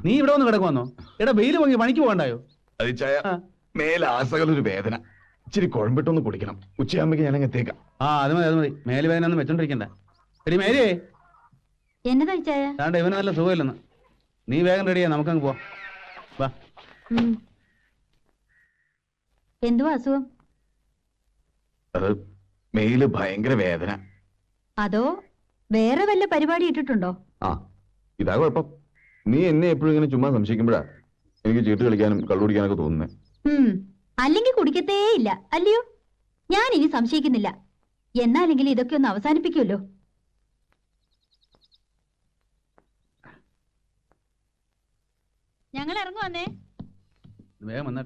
നീ ഇവിടെ ഒന്ന് കിടക്കുവന്നോ? എടാ വെയിൽ പൊങ്ങി പണിക്ക് പോകണ്ടായോ? അതിച്ചായ മേലാസകലൊരു വേദന, ഇച്ചിരി കുഴമ്പിട്ടൊന്ന് കുടിക്കണം. ഉച്ചയാകുമ്പോ ഞാൻ എത്തേക്കാം. അത് മതി അത് മതി. മേല് വേദന ഒന്നും വെച്ചോണ്ടിരിക്കണ്ട. എടി മേരിയേ, എന്നതാ ചായ? താണ്ട ഇവന് നല്ല സുഖമില്ലെന്ന്. നീ വേഗം റെഡിയാ, നമുക്കങ്ങ് പോവാം. വാ. എന്തുവാ അസുഖം? അത് മേല് ഭയങ്കര വേദന. അതോ വേറെ വല്ല പരിപാടി ഇട്ടിട്ടുണ്ടോ? ആ, ഇതാ കുഴപ്പം. നീ എന്നെ എപ്പോഴും ഇങ്ങനെ ചുമ്മാ സംശയിക്കുമ്പോഴാ എനിക്ക് ചീട്ട് കളിക്കാനും കള്ളുടിക്കാനൊക്കെ തോന്നുന്നേ. അല്ലെങ്കിൽ കുടിക്കത്തേ ഇല്ല അല്ലയോ? ഞാൻ ഇനി സംശയിക്കുന്നില്ല. എന്നാലെങ്കിലും ഇതൊക്കെ ഒന്ന് അവസാനിപ്പിക്കുമല്ലോ. ഞങ്ങൾ ഇറങ്ങുവന്നേ. വേഗം വന്നാ.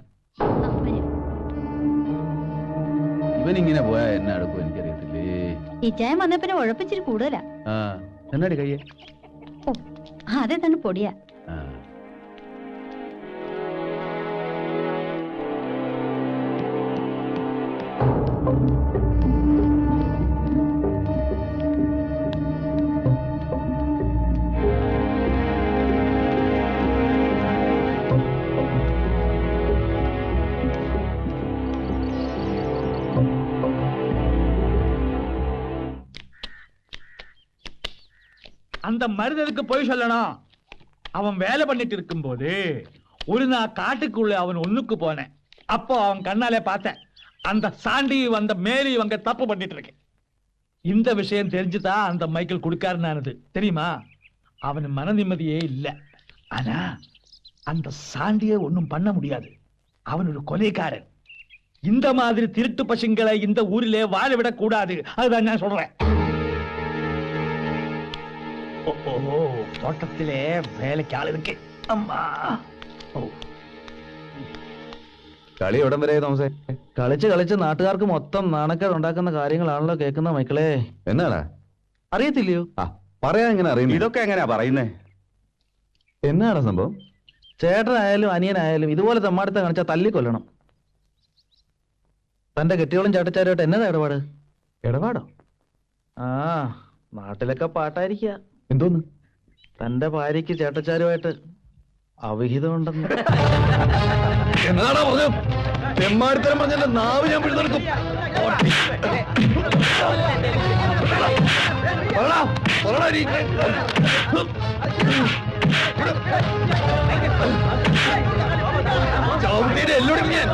ഇവനിങ്ങനെ പോയാ എന്നെ അടുക്കും എനിക്കറിയത്തില്ലേ. ഇച്ചായം വന്ന പിന്നെ ഉഴപ്പിച്ചിരി കൂടുതലാ. എന്നാടി കയ്യേ? ഓ അതെ തന്നെ പൊടിയാ. அந்த மருதனுக்கு போய் சொல்லணும். அவன் வேலை பண்ணிட்டு இருக்கும் போது ஒரு நாள் காட்டுக்குள்ள அவன் ஒண்ணுக்கு போனேன். அப்போ அவன் கண்ணாலே பார்த்தேன், அந்த சாண்டி வந்த மேரி இவங்க தப்பு பண்ணிட்டு இருக்கேன். இந்த விஷயம் தெரிஞ்சுதான் அந்த மைக்கேல் குடுக்காருனானது தெரியுமா? அவன் மன நிம்மதியே இல்லை. ஆனா அந்த சாண்டியை ஒன்னும் பண்ண முடியாது. அவன் ஒரு கொலைக்காரன். இந்த மாதிரி திருட்டு பசங்களை இந்த ஊரிலே வாழ விடக் கூடாது. அதுதான் நான் சொல்றேன். തോട്ടത്തിലെ വേലയ്ക്ക് ആളിരിക്കെ. കളി എവിടം വരെ തോമസേ? കളിച്ച് കളിച്ച് നാട്ടുകാർക്ക് മൊത്തം നാണക്കേട് ഉണ്ടാക്കുന്ന കാര്യങ്ങളാണല്ലോ കേൾക്കുന്ന മക്കളെ. എന്നാടാ അറിയത്തില്ലയോ? പറയാ എങ്ങനെ അറിയുന്നു? ഇതൊക്കെ എങ്ങനെയാ പറയുന്നേ? എന്നാണ് സംഭവം? ചേട്ടനായാലും അനിയനായാലും ഇതുപോലെ തെമ്മാടുത്ത കാണിച്ചാൽ തല്ലിക്കൊല്ലണം. തന്റെ കെട്ടിയോളും ചേട്ടച്ചാരുമായിട്ട് എന്നതാ ഇടപാട്? ഇടപാടോ? നാട്ടിലൊക്കെ പാട്ടായിരിക്കുക. എന്തോന്ന്? തന്റെ ഭാര്യയ്ക്ക് ചേട്ടച്ചാരുമായിട്ട് അവിഹിതം ഉണ്ടെന്ന്. എന്നതാണോ പറഞ്ഞു? തെമ്മാടിത്തരം പറഞ്ഞ നാവ് ഞാൻ പിടിച്ചെടുക്കും. എല്ലോടും ഞാൻ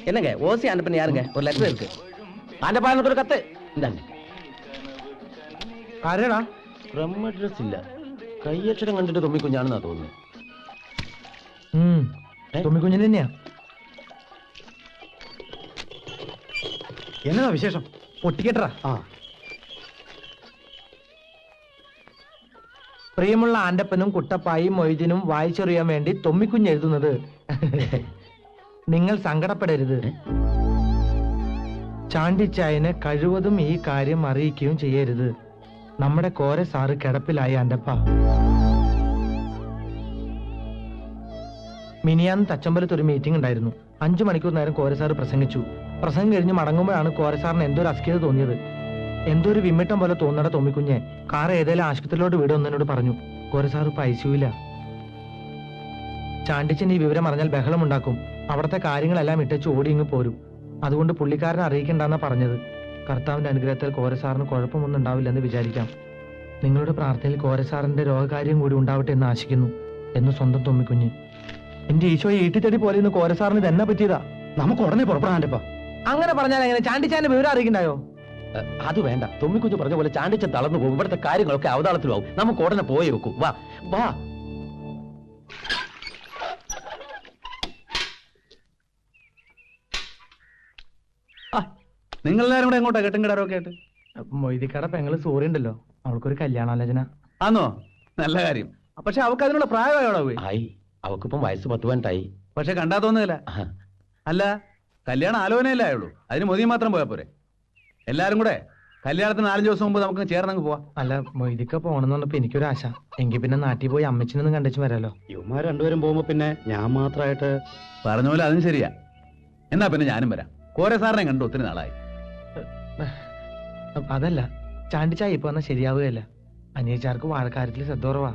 என்னங்க ஓசி அனுப்பின யாருங்க? ஒரு லெட்டர் இருக்கு. ஆண்டப்பா எனக்கு ஒரு கத்து இந்தாங்க. ആരാടാ? ഫ്രം അഡ്രസ് ഇല്ല. കയ്യക്ഷരം കണ്ടിട്ട് തൊമ്മിക്കുഞ്ഞാണെന്നാ തോന്നുന്നു. തൊമ്മിക്കുഞ്ഞിന് തന്നെയാ. എന്നതാ വിശേഷം? പൊട്ടിക്കട്ടാ. പ്രിയമുള്ള ആന്റപ്പനും കുട്ടപ്പായും മൊയ്തീനും വായിച്ചറിയാൻ വേണ്ടി തൊമ്മിക്കുഞ്ഞ് എഴുതുന്നത്. നിങ്ങൾ സങ്കടപ്പെടരുത്. ചാണ്ടിച്ചായനെ കഴിവതും ഈ കാര്യം അറിയിക്കുകയും ചെയ്യരുത്. നമ്മുടെ കോര സാറ് കിടപ്പിലായി ആന്റപ്പ. മിനിയാന്ന് തച്ചമ്പലത്ത് ഒരു മീറ്റിംഗ് ഉണ്ടായിരുന്നു. 5 മണിക്കൂർ നേരം കോരസാറ് പ്രസംഗിച്ചു. പ്രസംഗം കഴിഞ്ഞ് മടങ്ങുമ്പോഴാണ് കോരസാറിന് എന്തോ ഒരു അസ്കിത തോന്നിയത്. എന്തോ ഒരു വിമ്മിട്ടം പോലെ തോന്നട തൊമ്മിക്കുഞ്ഞെ കാർ ഏതെങ്കിലും ആശുപത്രിയിലോട്ട് വിടുമെന്നോട് പറഞ്ഞു. കോരസാറ് ഇപ്പൊ ഐസിയുവില്ല. ചാണ്ടിച്ചൻ ഈ വിവരം അറിഞ്ഞാൽ ബഹളമുണ്ടാക്കും. അവിടുത്തെ കാര്യങ്ങളെല്ലാം ഇട്ടച്ച് ഓടി ഇങ്ങ് പോരും. അതുകൊണ്ട് പുള്ളിക്കാരനെ അറിയിക്കണ്ടെന്നാ പറഞ്ഞത്. കർത്താവിന്റെ അനുഗ്രഹത്തിൽ കോരസാറിന് കുഴപ്പമൊന്നും ഉണ്ടാവില്ലെന്ന് വിചാരിക്കാം. നിങ്ങളുടെ പ്രാർത്ഥനയിൽ കോരസാറിന്റെ രോഗകാര്യം കൂടി ഉണ്ടാവട്ടെ എന്ന് ആശിക്കുന്നു എന്ന് സ്വന്തം തൊമ്മിക്കുഞ്ഞ്. എന്റെ ഈശോയെ ഈട്ടിത്തടി പോലെ ഇന്ന് കോരസാറിന് തന്നെ പറ്റിയതാ. നമുക്ക് ഉടനെ പുറപ്പെടാണ്ടപ്പാ. അങ്ങനെ പറഞ്ഞാൽ എങ്ങനെ? ചാണ്ടിച്ചാന്റെ വിവരം അറിയിക്കണ്ടായോ? അത് വേണ്ട. തൊമ്മിക്കുഞ്ഞ് പറഞ്ഞ പോലെ ചാണ്ടിച്ചൻ തളർന്നു പോകും. ഇവിടുത്തെ കാര്യങ്ങളൊക്കെ അവതാളത്തിലാവും. നമുക്ക് ഉടനെ പോയി വെക്കും. വാ വാ. നിങ്ങളെല്ലാരും കൂടെ എങ്ങോട്ടാ കെട്ടും കിടാറൊക്കെ ആയിട്ട്? മൊയ്തിക്കട പെങ്ങള് സോറി ഉണ്ടല്ലോ, അവൾക്കൊരു കല്യാണാലോചന. ആന്നോ? നല്ല കാര്യം. പക്ഷെ അവൾക്ക് അതിനുള്ള പ്രായമായോടാ പോയി. ആയി. അവക്കിപ്പം വയസ്സ് 10 പതിനെട്ടായി. പക്ഷെ കണ്ടാ തോന്നുന്നില്ല. അല്ല, കല്യാണം ആലോചനയല്ലേ ആയുള്ളൂ. അതിന് മൊയ്തി മാത്രം പോയാ പോരെ? എല്ലാരും കൂടെ കല്യാണത്തിന് 4 ദിവസം മുമ്പ് നമുക്ക് ചേർന്നങ്ങ് പോവാം. അല്ല, മൊയ്തിക്ക പോണെന്ന് പറഞ്ഞപ്പോ എനിക്കൊരു ആശ. എങ്കിൽ പിന്നെ നാട്ടിൽ പോയി അമ്മച്ചിനൊന്നും കണ്ടിച്ചു വരാലോ. ഇവന്മാർ രണ്ടുപേരും പോകുമ്പോ പിന്നെ ഞാൻ മാത്രമായിട്ട് പറഞ്ഞ പോലെ അതും ശരിയാ. എന്നാ പിന്നെ ഞാനും വരാം. കോരെ സാറിനെ കണ്ടു ഒത്തിരി നാളായി. അതല്ല, ചാണ്ടിച്ചായ ഇപ്പൊ വന്നാൽ ശരിയാവുകയല്ല. അനിയച്ചാർക്ക് വാഴക്കാര്യത്തിൽ ശ്രദ്ധ കുറവാ.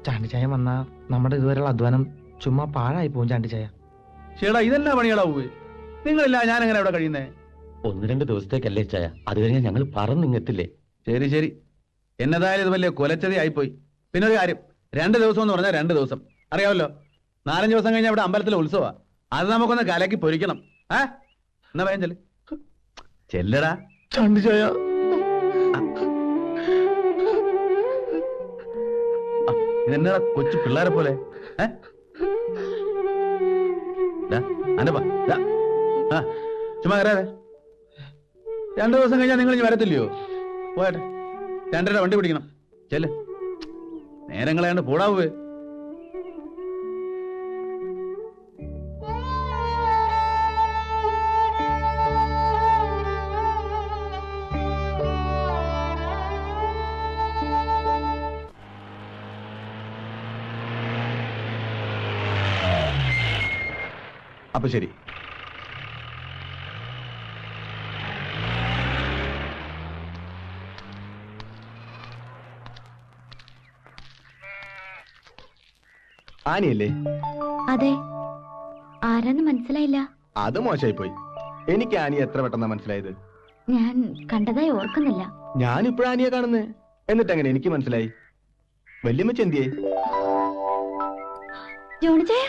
ചാണ്ടിച്ചായ വന്നാ നമ്മുടെ ഇതുവരെയുള്ള അധ്വാനം ചുമ്മാ പാഴായി പോകും. ചാണ്ടിച്ചായ ചേടാ ഇതെന്നാ പണികളാ പോയി? നിങ്ങളില്ല ഞാൻ എങ്ങനെ ഇവിടെ കഴിയുന്നേ? 1-2 ദിവസത്തേക്കല്ലേ ചായ, അത് കഴിഞ്ഞാൽ ഞങ്ങൾ പറന്നിങ്ങെത്തില്ലേ. ശരി ശരി, എന്നതായാലും ഇത് വലിയ കൊലച്ചതി ആയിപ്പോയി. പിന്നെ ഒരു കാര്യം, 2 ദിവസം എന്ന് പറഞ്ഞാൽ 2 ദിവസം അറിയാമല്ലോ. 4-5 ദിവസം കഴിഞ്ഞാൽ ഇവിടെ അമ്പലത്തിലെ ഉത്സവ, അത് നമുക്കൊന്ന് കലക്കി പൊരിക്കണം. എന്നാ വേഗം ചെല്ല്. ചെല്ലടാ. ചാണ്ടിച്ചായ ഇതെന്നാ കൊച്ചു പിള്ളേരെ പോലെ? ചുമ്മാ കരാതെ. 2 ദിവസം കഴിഞ്ഞാൽ നിങ്ങൾ ഇനി വരത്തില്ലയോ? പോയട്ടെ, 2:30 വണ്ടി പിടിക്കണം. ചെല്ല്, നേരം കളയാണ്ട് പോടാവേ. അപ്പൊ ശരി. ആനിയല്ലേ? അതെ. ആരാന്ന് മനസ്സിലായില്ല. അത് മോശമായി പോയി. എനിക്ക് ആനി എത്ര പെട്ടെന്നാ മനസ്സിലായത്? ഞാൻ കണ്ടതായി ഓർക്കുന്നില്ല. ഞാനിപ്പോഴാ ആനിയെ കാണുന്നേ. എന്നിട്ട് എങ്ങനെ എനിക്ക് മനസ്സിലായി? വല്യമ്മച്ച എന്തിയേ? ജോണിച്ചായ,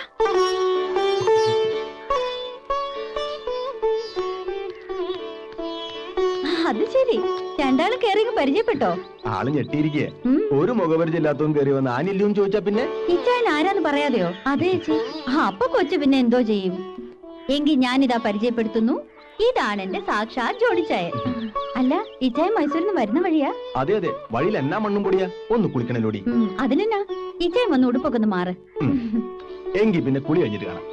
അത് ശരി, രണ്ടാളും കേറി പരിചയപ്പെട്ടോ? ആള് ഞെട്ടിയിരിക്കേ. ഒരു മുഖപരിചയം ഇല്ലാത്തവൻ കയറി വന്ന് ആനില്ലൂന്ന് ചോദിച്ചാ പിന്നെ ഇച്ചായൻ ആരാന്ന് പറയാതെയോ? അതെ ചേച്ചി. അപ്പൊ കൊച്ചു പിന്നെ എന്തോ ചെയ്യും? എങ്കിൽ ഞാനിതാ പരിചയപ്പെടുത്തുന്നു, ഇതാണ് എന്റെ സാക്ഷാത് ജോണിച്ചായൻ. അല്ല, ഇച്ചായൻ മൈസൂരിൽ നിന്ന് വരുന്ന വഴിയാ? അതെ അതെ, വഴിയിൽ എന്നാ മണ്ണും പൊടിയാ. ഒന്ന് കുളിക്കണല്ലോടി. അതിനെന്നാ, ഇച്ചായൻ വന്ന് ഉടുപ്പൊക്കെ ഒന്ന് മാറ്. എങ്കി പിന്നെ കുളി കഴിഞ്ഞിട്ട് കാണാം.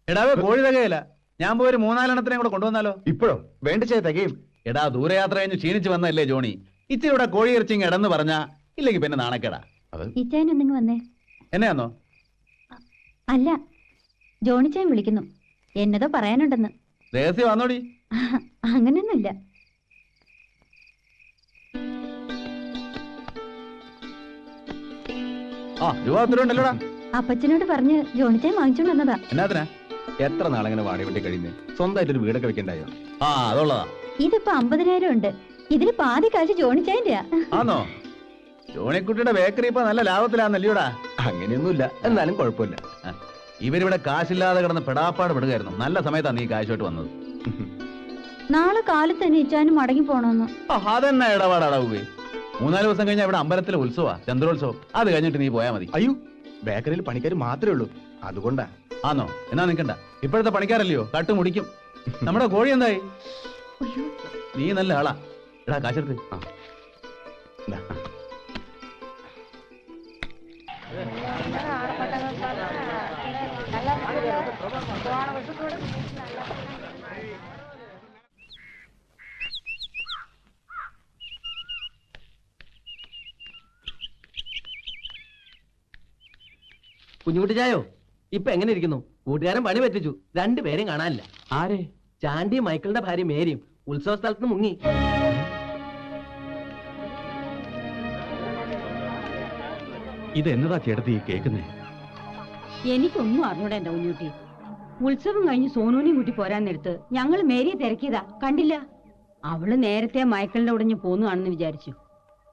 എടാവേ, കോഴി തികയില്ല. ഞാൻ പോയി ഒരു 3-4 എണ്ണത്തിനെ കൂടെ കൊണ്ടുവന്നാലോ? ഇപ്പോഴോ? വേണ്ട ചേ, തികയും. എടാ, ദൂരയാത്ര കഴിഞ്ഞ് ക്ഷീണിച്ച് വന്നല്ലേ ജോണി. ഇച്ചിരി ഇവിടെ കോഴി ഇറച്ചിങ് ഇടന്ന് പറഞ്ഞാ ഇല്ലെങ്കിൽ പിന്നെ നാണക്കേടാ. ഇച്ചായൻ ഒന്നിങ്ങ് വന്നേ. എന്നെയാന്നോ? അല്ല, ജോണിച്ചായൻ വിളിക്കുന്നു, എന്നതോ പറയാനുണ്ടെന്ന്. രഹസ്യം വന്നോടി. അങ്ങനെയൊന്നുമില്ല. രൂപ 10 ഉണ്ടല്ലോടാ. അപ്പച്ചനോട് പറഞ്ഞ് ജോണിച്ചായൻ വാങ്ങിച്ചോണ്ട് വന്നതാ. എന്നാത്തിനാ? എത്ര നാളെങ്ങനെ വാടി വെട്ടി കഴിയുന്നേ? സ്വന്തമായിട്ടൊരു വീടൊക്കെ വെക്കണ്ടായോ? അതുള്ളതാ. ഇതിപ്പോ 50,000 ഉണ്ട്. ഇതിന് പാതി കാശ് ജോണിച്ചായന്റെയാ. ആന്നോ? ജോണിക്കുട്ടിയുടെ ബേക്കറി ഇപ്പൊ നല്ല ലാഭത്തിലാന്നല്ലോടാ. അങ്ങനെയൊന്നുമില്ല, എന്നാലും കുഴപ്പമില്ല. ഇവരിവിടെ കാശില്ലാതെ കിടന്ന് പെടാപ്പാട് പെടുകയായിരുന്നു. നല്ല സമയത്താണ് നീ കാശുമായിട്ട് വന്നത്. നാളെ കാലത്ത് തന്നെ ഇച്ചാനും മടങ്ങി പോണോന്ന്. അതെന്നാ ഇടപാടാടാവുകയെ? 3-4 ദിവസം കഴിഞ്ഞാൽ ഇവിടെ അമ്പലത്തിലെ ഉത്സവ, ചന്ദ്രോത്സവം. അത് കഴിഞ്ഞിട്ട് നീ പോയാ മതി. അയ്യോ, ബേക്കറിയിൽ പണിക്കാർ മാത്രമേ ഉള്ളൂ, അതുകൊണ്ടാ. ആന്നോ? എന്നാ നിക്കണ്ട, ഇപ്പോഴത്തെ പണിക്കാരല്ലയോ കട്ട് മുടിക്കും. നമ്മുടെ കോഴി എന്തായി? നീ നല്ല ആളാ. എടാ, കാശെടുത്ത്. കുഞ്ഞുകുട്ടി ചായോ, ഇപ്പൊ എങ്ങനെ ഇരിക്കുന്നു? കൂട്ടുകാരൻ പണി പറ്റിച്ചു, 2 പേരും കാണാനില്ല. ആരെ? ചാണ്ടിയും മൈക്കിളിന്റെ ഭാര്യ മേരിയും ഉത്സവ സ്ഥലത്ത് മുങ്ങി. ഇത് എന്നതാ ചേട്ടത്തി കേൾക്കുന്നേ? എനിക്കൊന്നും അറിഞ്ഞൂടാ എന്റെ കുഞ്ഞുട്ടി. ഉത്സവം കഴിഞ്ഞ് സോനുവിനെയും കൂട്ടി പോരാൻ നേരത്ത് ഞങ്ങൾ മേരിയെ തിരക്കിയതാ, കണ്ടില്ല. അവള് നേരത്തെ മയക്കലിന്റെ ഉടഞ്ഞ് പോന്നുകാണെന്ന് വിചാരിച്ചു.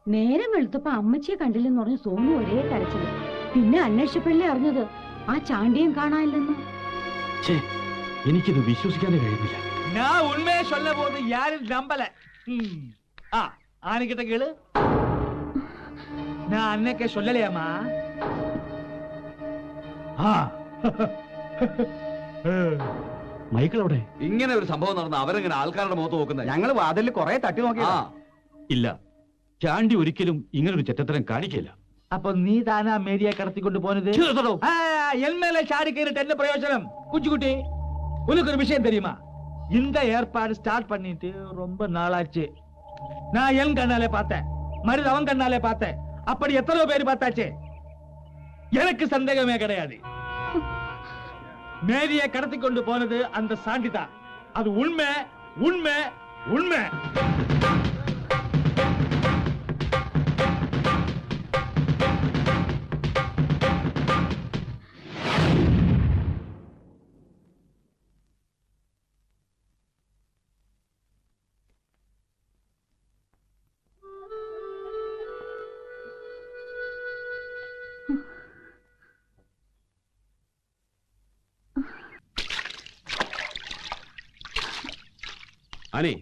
നേരം വെളുത്തപ്പോ അമ്മച്ചിയെ കണ്ടില്ലെന്ന് പറഞ്ഞ് സോനു ഒരേ കരച്ചില്. പിന്നെ അന്വേഷിച്ചപ്പോഴല്ലേ അറിഞ്ഞത് ആ ചാണ്ടിയും കാണാനില്ലെന്ന്. എനിക്കിത് വിശ്വസിക്കാനേ കഴിയുന്നില്ല. ഞാൻ ഉണ്മയെ சொல்ல போது யாரும் நம்பல. ஆனிக்கிட்ட கேளு. நான் அன்னைக்கே சொல்லலையாமா? മൈക്കിൾ അവിടെ? ഇങ്ങനെ ഒരു സംഭവം നടന്ന അവരെങ്ങനെ ആൾക്കാരുടെ മുഖത്ത് നോക്കുന്നത്? ഞങ്ങൾ വാതിലിൽ കുറെ തട്ടി നോക്കിയാ. ഇല്ല, ചാണ്ടി ഒരിക്കലും ഇങ്ങനൊരു ചെറ്റത്തരം കാണിക്കില്ല. அப்ப நீ தானா மேரியை கடத்தி கொண்டு போனது? என் மேல சாடி கேட்டு என்ன பிரயோஜனம்? குஞ்சுக்குட்டி, உனக்கு ஒரு விஷயம் தெரியுமா? இந்த ஏற்பாடு ஸ்டார்ட் பண்ணிட்டு ரொம்ப நாளாச்சு. நான் என் கண்ணாலே பார்த்தேன், மருது அவன் கண்ணாலே பார்த்தேன். அப்படி எத்தனை பேர் பார்த்தாச்சு? எனக்கு சந்தேகமே கிடையாது. மேரியை கடத்தி கொண்டு போனது அந்த சாண்டிதான். அது உண்மை, உண்மை, உண்மை. ആനി,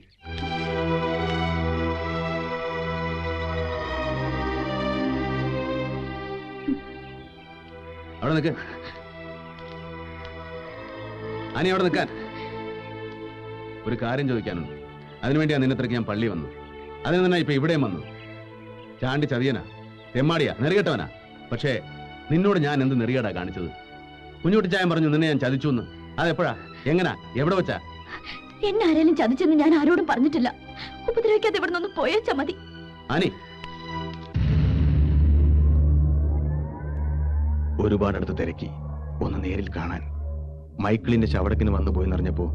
അവിടെ നിൽക്ക്. ആനി, അവിടെ നിൽക്കാൻ. ഒരു കാര്യം ചോദിക്കാനുണ്ട്. അതിനുവേണ്ടിയാ നിന്നത്രയ്ക്ക് ഞാൻ പള്ളി വന്നു. അതിന് തന്നെ ഇപ്പൊ ഇവിടെയും വന്നു. ചാണ്ടി ചതിയനാ, തെമ്മാടിയാ, നെറികെട്ടവനാ. പക്ഷേ നിന്നോട് ഞാൻ എന്ത് നെറികേടാ കാണിച്ചത്? കുഞ്ഞുട്ടിച്ചായൻ പറഞ്ഞു നിന്നെ ഞാൻ ചതിച്ചു എന്ന്. അതെപ്പോഴാ, എങ്ങനാ, എവിടെ വെച്ചാ? എന്നെ ആരെങ്കിലും ചതിച്ചെന്ന് ഞാൻ ആരോടും പറഞ്ഞിട്ടില്ല. ഉപദ്രവിക്കാതെ ഇവിടെ നിന്ന് പോയേച്ചാ മതി. ആനി, ഒരുപാടടുത്ത് തിരക്കി ഒന്ന് നേരിൽ കാണാൻ. മൈക്കിളിന്റെ ശവടക്കിന് വന്നു പോയി നിറഞ്ഞപ്പോ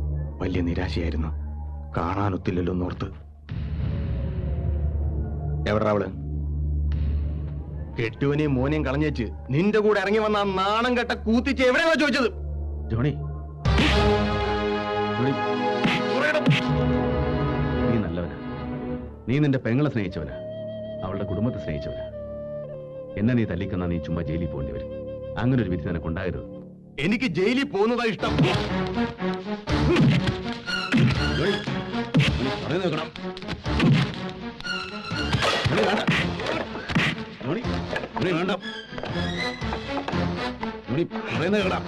വലിയ നിരാശയായിരുന്നു. കാണാനൊത്തില്ലല്ലോ എന്നോർത്ത്. എവിടാ അവള്? കെട്ടുവനെയും മോനെയും കളഞ്ഞേച്ച് നിന്റെ കൂടെ ഇറങ്ങി വന്ന ആ നാണം കെട്ട കൂത്തിച്ച് എവിടെയാ ചോദിച്ചത്? ജോണി, നീ നല്ലവനാ. നീ നിന്റെ പെങ്ങളെ സ്നേഹിച്ചവനാ, അവളുടെ കുടുംബത്തെ സ്നേഹിച്ചവനാ. എന്നെ നീ തല്ലിക്കുന്ന നീ ചുമ്മാ ജയിലിൽ പോകേണ്ടി വരും. അങ്ങനെ ഒരു വിധി നിനക്ക് ഉണ്ടാകരുത്. എനിക്ക് ജയിലിൽ പോകുന്നതാ ഇഷ്ടം. നോക്കണം. വേണ്ട, പറയുന്നത് കേടാ.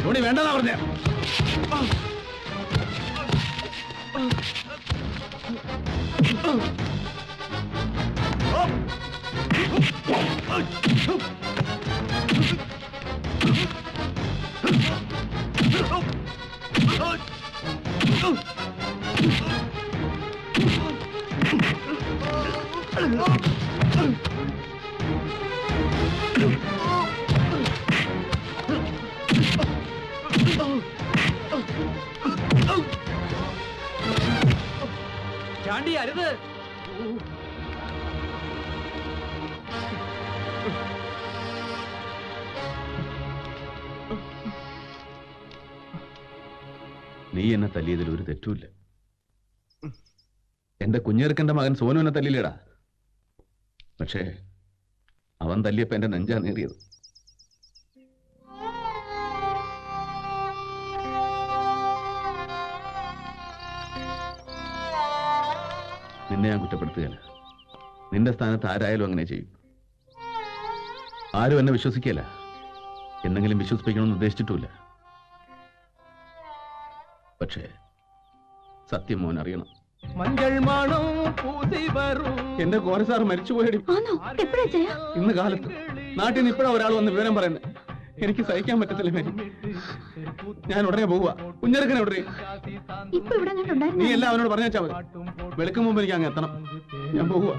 ധോണി വേണ്ടെന്നാ പറഞ്ഞ. ചാണ്ടി അരുത്. നീ എന്നെ തല്ലിയതിൽ ഒരു തെറ്റുമില്ല. എന്റെ കുഞ്ഞെറുക്കന്റെ മകൻ സോനു എന്നെ തല്ലില്ലേടാ. പക്ഷേ അവൻ തല്ലിയപ്പോ എന്റെ നെഞ്ചാ നേറിയത്. നിന്നെ ഞാൻ കുറ്റപ്പെടുത്തുകയല്ല. നിന്റെ സ്ഥാനത്ത് ആരായാലും അങ്ങനെ ചെയ്യും. ആരും എന്നെ വിശ്വസിക്കല്ല. എന്നെങ്കിലും വിശ്വസിപ്പിക്കണമെന്ന് ഉദ്ദേശിച്ചിട്ടുമില്ല. പക്ഷേ സത്യം മോൻ അറിയണം. മഞ്ഞൾ മണം പൂതി വരും. എന്റെ കോരസാർ മരിച്ചുപോയടി. ഇന്ന് കാലത്ത് നാട്ടിൽ നിന്ന് ഇപ്പോഴാ ഒരാൾ വന്ന് വിവരം പറയുന്നത്. എനിക്ക് സഹിക്കാൻ പറ്റത്തില്ല മേരി. ഞാൻ ഉടനെ പോവുക. കുഞ്ഞെറുക്കനെ ഉടനെ. നീ എല്ലാം അവനോട് പറഞ്ഞാ മതി. വെളുക്കും മുമ്പ് എനിക്ക് അങ്ങ് എത്തണം. ഞാൻ പോവുക.